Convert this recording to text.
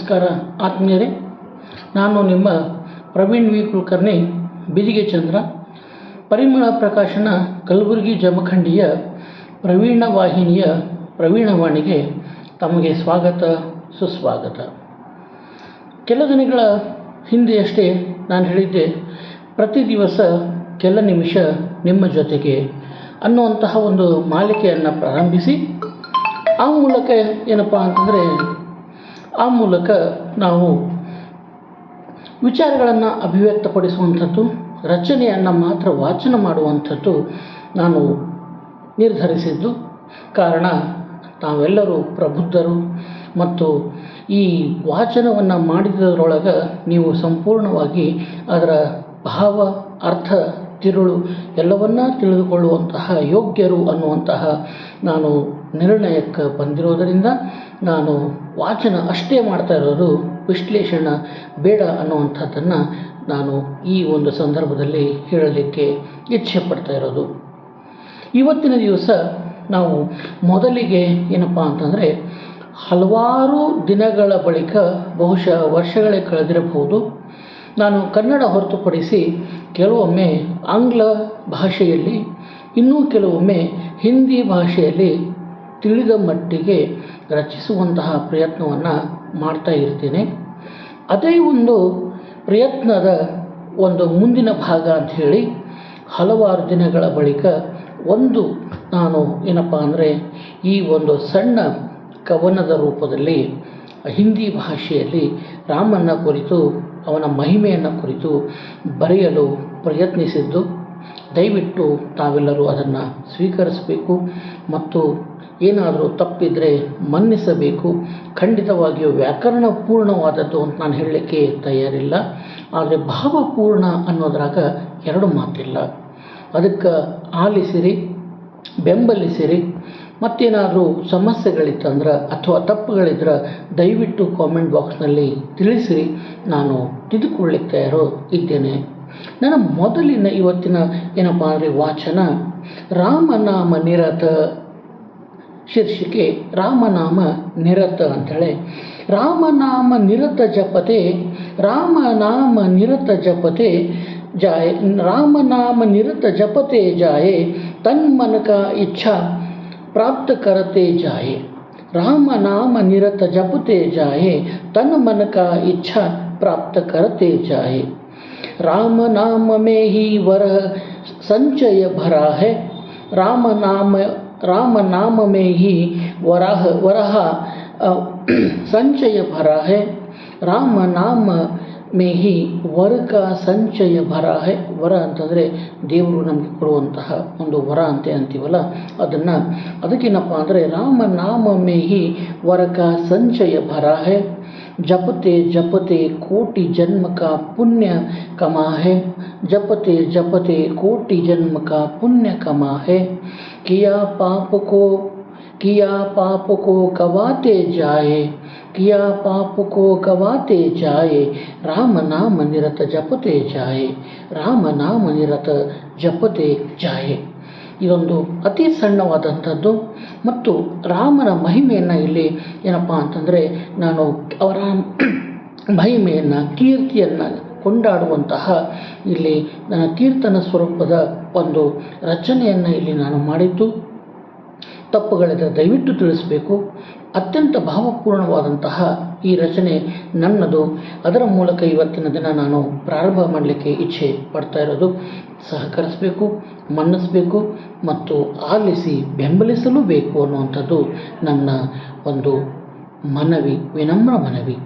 ನಮಸ್ಕಾರ ಆತ್ಮೀಯರೇ, ನಾನು ನಿಮ್ಮ ಪ್ರವೀಣ್ ವಿ ಕುಲಕರ್ಣಿ, ಬಿದಿಗೆ ಚಂದ್ರ, ಪರಿಮಳ ಪ್ರಕಾಶನ ಕಲಬುರಗಿ ಜಮಖಂಡಿಯ ಪ್ರವೀಣ ವಾಹಿನಿಯ ಪ್ರವೀಣವಾಣಿಗೆ ತಮಗೆ ಸ್ವಾಗತ ಸುಸ್ವಾಗತ. ಕೆಲ ದಿನಗಳ ಹಿಂದೆಯಷ್ಟೇ ನಾನು ಹೇಳಿದ್ದೆ, ಪ್ರತಿ ದಿವಸ ಕೆಲ ನಿಮಿಷ ನಿಮ್ಮ ಜೊತೆಗೆ ಅನ್ನುವಂತಹ ಒಂದು ಮಾಲಿಕೆಯನ್ನು ಪ್ರಾರಂಭಿಸಿ ಆ ಮೂಲಕ ಏನಪ್ಪ ಅಂತಂದರೆ ಆ ಮೂಲಕ ನಾವು ವಿಚಾರಗಳನ್ನು ಅಭಿವ್ಯಕ್ತಪಡಿಸುವಂಥದ್ದು, ರಚನೆಯನ್ನು ಮಾತ್ರ ವಾಚನ ಮಾಡುವಂಥದ್ದು ನಾನು ನಿರ್ಧರಿಸಿದ್ದು. ಕಾರಣ, ತಾವೆಲ್ಲರೂ ಪ್ರಬುದ್ಧರು ಮತ್ತು ಈ ವಾಚನವನ್ನು ಮಾಡಿದರೊಳಗೆ ನೀವು ಸಂಪೂರ್ಣವಾಗಿ ಅದರ ಭಾವ, ಅರ್ಥ, ತಿರುಳು ಎಲ್ಲವನ್ನ ತಿಳಿದುಕೊಳ್ಳುವಂತಹ ಯೋಗ್ಯರು ಅನ್ನುವಂತಹ ನಾನು ನಿರ್ಣಯಕ್ಕೆ ಬಂದಿರೋದರಿಂದ ನಾನು ವಾಚನ ಅಷ್ಟೇ ಮಾಡ್ತಾ ಇರೋದು, ವಿಶ್ಲೇಷಣೆ ಬೇಡ ಅನ್ನುವಂಥದ್ದನ್ನು ನಾನು ಈ ಒಂದು ಸಂದರ್ಭದಲ್ಲಿ ಹೇಳಲಿಕ್ಕೆ ಇಚ್ಛೆ ಪಡ್ತಾ ಇರೋದು. ಇವತ್ತಿನ ದಿವಸ ನಾವು ಮೊದಲಿಗೆ ಏನಪ್ಪ ಅಂತಂದರೆ, ಹಲವಾರು ದಿನಗಳ ಬಳಿಕ, ಬಹುಶಃ ವರ್ಷಗಳೇ ಕಳೆದಿರಬಹುದು, ನಾನು ಕನ್ನಡ ಹೊರತುಪಡಿಸಿ ಕೆಲವೊಮ್ಮೆ ಆಂಗ್ಲ ಭಾಷೆಯಲ್ಲಿ, ಇನ್ನೂ ಕೆಲವೊಮ್ಮೆ ಹಿಂದಿ ಭಾಷೆಯಲ್ಲಿ ತಿಳಿದ ಮಟ್ಟಿಗೆ ರಚಿಸುವಂತಹ ಪ್ರಯತ್ನವನ್ನು ಮಾಡ್ತಾ ಇರ್ತೇನೆ. ಅದೇ ಒಂದು ಪ್ರಯತ್ನದ ಒಂದು ಮುಂದಿನ ಭಾಗ ಅಂಥೇಳಿ ಹಲವಾರು ದಿನಗಳ ಬಳಿಕ ಒಂದು ನಾನು ಏನಪ್ಪ ಅಂದರೆ, ಈ ಒಂದು ಸಣ್ಣ ಕವನದ ರೂಪದಲ್ಲಿ ಹಿಂದಿ ಭಾಷೆಯಲ್ಲಿ ರಾಮನ ಕುರಿತು, ಅವನ ಮಹಿಮೆಯನ್ನು ಕುರಿತು ಬರೆಯಲು ಪ್ರಯತ್ನಿಸಿದ್ದು. ದಯವಿಟ್ಟು ತಾವೆಲ್ಲರೂ ಅದನ್ನು ಸ್ವೀಕರಿಸಬೇಕು ಮತ್ತು ಏನಾದರೂ ತಪ್ಪಿದರೆ ಮನ್ನಿಸಬೇಕು. ಖಂಡಿತವಾಗಿಯೂ ವ್ಯಾಕರಣ ಪೂರ್ಣವಾದದ್ದು ಅಂತ ನಾನು ಹೇಳಲಿಕ್ಕೆ ತಯಾರಿಲ್ಲ, ಆದರೆ ಭಾವಪೂರ್ಣ ಅನ್ನೋದ್ರಾಗ ಎರಡು ಮಾತಿಲ್ಲ. ಅದಕ್ಕೆ ಆಲಿಸಿರಿ, ಬೆಂಬಲಿಸಿರಿ. ಮತ್ತೇನಾದರೂ ಸಮಸ್ಯೆಗಳಿತ್ತಂದ್ರೆ ಅಥವಾ ತಪ್ಪುಗಳಿದ್ರೆ ದಯವಿಟ್ಟು ಕಾಮೆಂಟ್ ಬಾಕ್ಸ್ನಲ್ಲಿ ತಿಳಿಸಿರಿ, ನಾನು ತಿದ್ದುಕೊಳ್ಳಿಕ್ಕೆ ತಯಾರು ಇದ್ದೇನೆ. ನನ್ನ ಮೊದಲಿನ ಇವತ್ತಿನ ಏನಪ್ಪ ಅಂದರೆ ವಾಚನ, ರಾಮನಾಮ ನಿರತ. ಶೀರ್ಷಿಕೆ ರಾಮನಾಮ ನಿರತ ಅಂಥೇಳಿ. ರಾಮನಾಮ ನಿರತ ಜಪತೆ, ರಾಮನಾಮ ನಿರತ ಜಪತೆ ಜಾಯೆ, ರಾಮನಾಮ ನಿರತ ಜಪತೆ ಜಾಯೆ, ತನ್ಮನ ಕಾ ಇಚ್ಛಾ प्राप्त करते जाए. राम नाम निरत जपते जाए, तन मन का इच्छा प्राप्त करते जाए. राम नाम में ही वरह संचय भरा है. राम नाम में ही वरह संचय भरा है. राम नाम में ही ವರ का ಸಂಚಯ ಭರ ಹೈ. ವರ ಅಂತಂದರೆ ದೇವರು ನಮಗೆ ಕೊಡುವಂತಹ ಒಂದು ವರ ಅಂತೀವಲ್ಲ, ಅದಕ್ಕೇನಪ್ಪ ಅಂದರೆ, ರಾಮ ನಾಮ ಮೇ ಹಿ ವರ का ಸಂಚಯ ಭರ ಹೈ. जपते जपते कोटि जन्म का पुण्य कमा है. जपते जपते कोटि जन्म का पुण्य कमा है. किया पाप को गवाते जाए, किया पाप को गवाते जाए. राम नाम निरत जपते जाए, राम नाम निरत ಜಪತೆ ಜಾಯೆ. ಇದೊಂದು ಅತಿ ಸಣ್ಣವಾದಂಥದ್ದು ಮತ್ತು ರಾಮನ ಮಹಿಮೆಯನ್ನು ಇಲ್ಲಿ ಏನಪ್ಪ ಅಂತಂದರೆ, ನಾನು ಅವರ ಮಹಿಮೆಯನ್ನು, ಕೀರ್ತಿಯನ್ನು ಕೊಂಡಾಡುವಂತಹ ಇಲ್ಲಿ ನನ್ನ ಕೀರ್ತನ ಸ್ವರೂಪದ ಒಂದು ರಚನೆಯನ್ನು ಇಲ್ಲಿ ನಾನು ಮಾಡಿದ್ದು. ತಪ್ಪುಗಳಿದ್ದರೆ ದಯವಿಟ್ಟು ತಿಳಿಸಬೇಕು. ಅತ್ಯಂತ ಭಾವಪೂರ್ಣವಾದಂತಹ ಈ ರಚನೆ ನನ್ನದು. ಅದರ ಮೂಲಕ ಇವತ್ತಿನ ದಿನ ನಾನು ಪ್ರಾರಂಭ ಮಾಡಲಿಕ್ಕೆ ಇಚ್ಛೆ ಪಡ್ತಾ ಇರೋದು. ಸಹಕರಿಸಬೇಕು, ಮನ್ನಿಸಬೇಕು ಮತ್ತು ಆಲಿಸಿ ಬೆಂಬಲಿಸಲೂ ಬೇಕು ಅನ್ನುವಂಥದ್ದು ನನ್ನ ಒಂದು ಮನವಿ, ವಿನಮ್ರ ಮನವಿ.